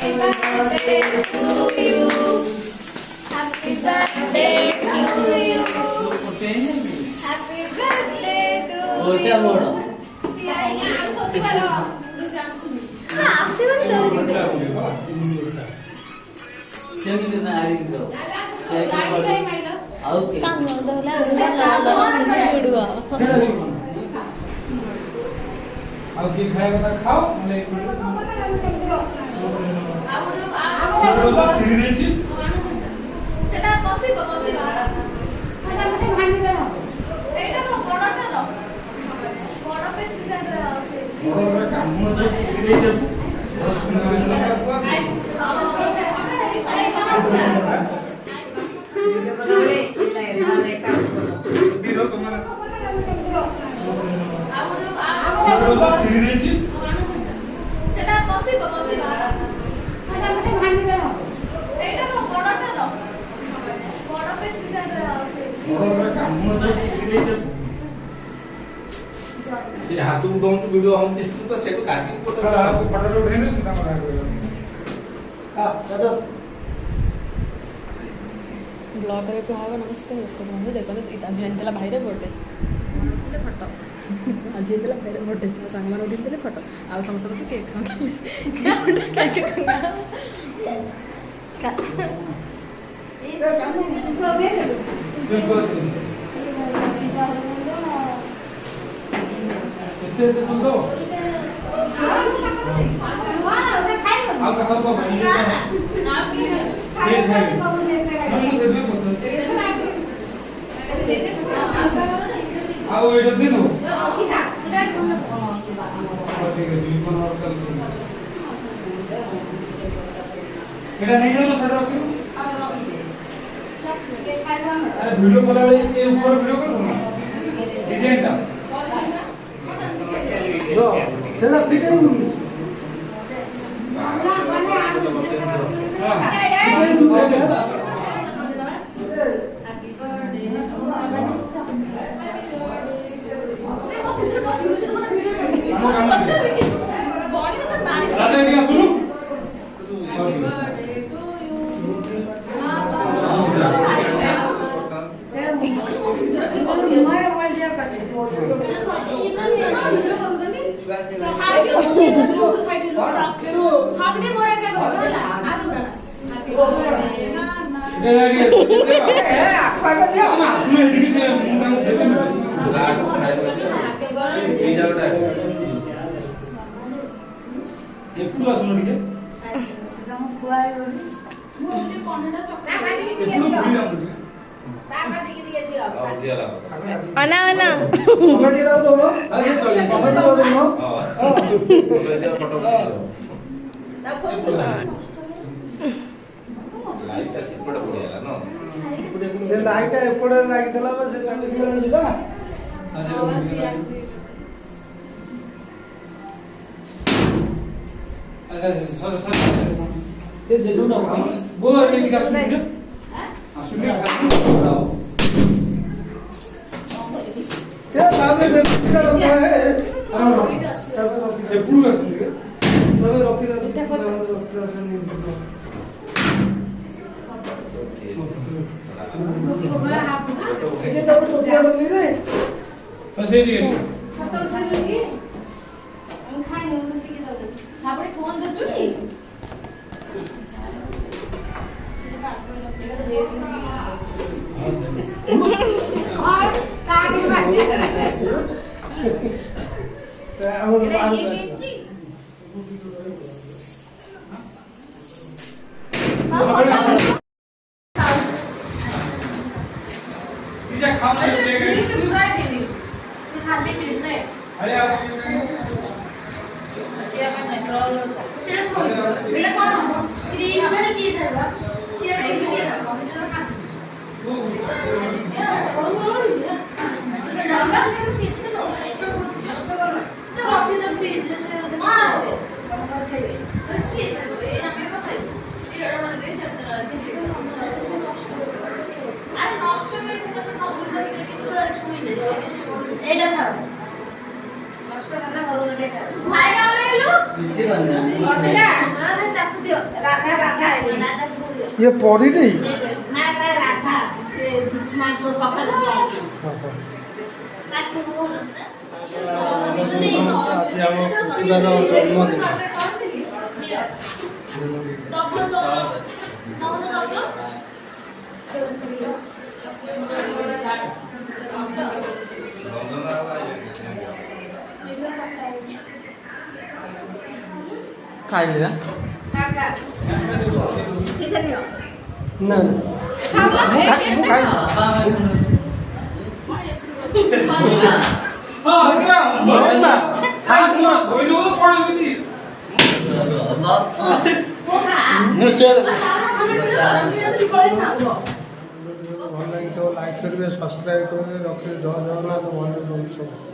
birthday to you. Happy birthday to you. Happy birthday to you. खाओ हाथ को दौन वीडियो हम चिस्त तो सेटू काटी फोटो उठेनो सीधा मना करो हां दादा ब्लॉग करे को हवा नमस्कार उसको बंद देखो तो आज एंतला भाई रे बर्थडे फोटो आज एंतला भाई रे बर्थडे संग मान उठिन फोटो आ समस्त बस केक खाते केक का ए जानो को गए इतने सुंदर आप कहाँ को बनिए ना की ये है हम देखिए पसंद आओ ये दिन हो ठीक है जी कौन और कल एटा नहीं जानो सारा रखियो अरे वीडियो कॉल वाले ये ऊपर वीडियो करो ना डिजाइन का दो सेना फिटे हुई अना अना लाइट एपड़े लाइट देला बस ताले खेलण छिला अच्छा सर सर ये दे दो ना वो ये का सुन ले हां सुन ले बताओ ये सामने बेटा लगा है ये पूरा सुन ले सब रखी दे ये तो टोपिया डाली रे फसे रे फोटो उठा लूंगी हम खाए नमस्ते के दो साबड़े फोन दे चुनी और काटी बात और ये खाना ये तो बुराई नहीं से खाने के लिए अरे आप ये मैं कंट्रोल सेटा थोड़ी बेला कोन हम फ्री हमने की करबा शेयर के लिए रखो जो का वो डब्बा के किचन नष्ट कर तो रखी द फ्रिज से मार हो तो की करबो ये हमें को खाई ये एड़ा बंदे चलता रहा আরে নষ্ট হয়ে গেছে তো নষ্ট হয়ে গেছে পুরো ছুঁই দে এটা থাক নষ্ট করে ঘরে রেখে ভাই আরে এলো নিচে গেল না না চাকু ଦିଅ ରାଧା ରାଧା ରାଧାକୁ ଦିଅ ଇଏ ପରିଟି ନା ନା ରାଧା ସେ ନା ଯୋ ସକାଳେ ଦିଆ ହେଇଛି କାଟୁ ବୋଲ ଆଜି ଆମ ପୁତୁରାର ଜନ୍ମଦିନ ଦବ ଖାଇଲି ନା କାକା କିସ ନିଅ ନା ମୁଁ ଭଲ ଲାଗିଥିବ ଲାଇକ୍ କରିବେ ସବସ୍କ୍ରାଇବ୍ କରିବେ ରଖିବେ ଜୟ ଜଗନ୍ନାଥ ଭଲ ସବୁ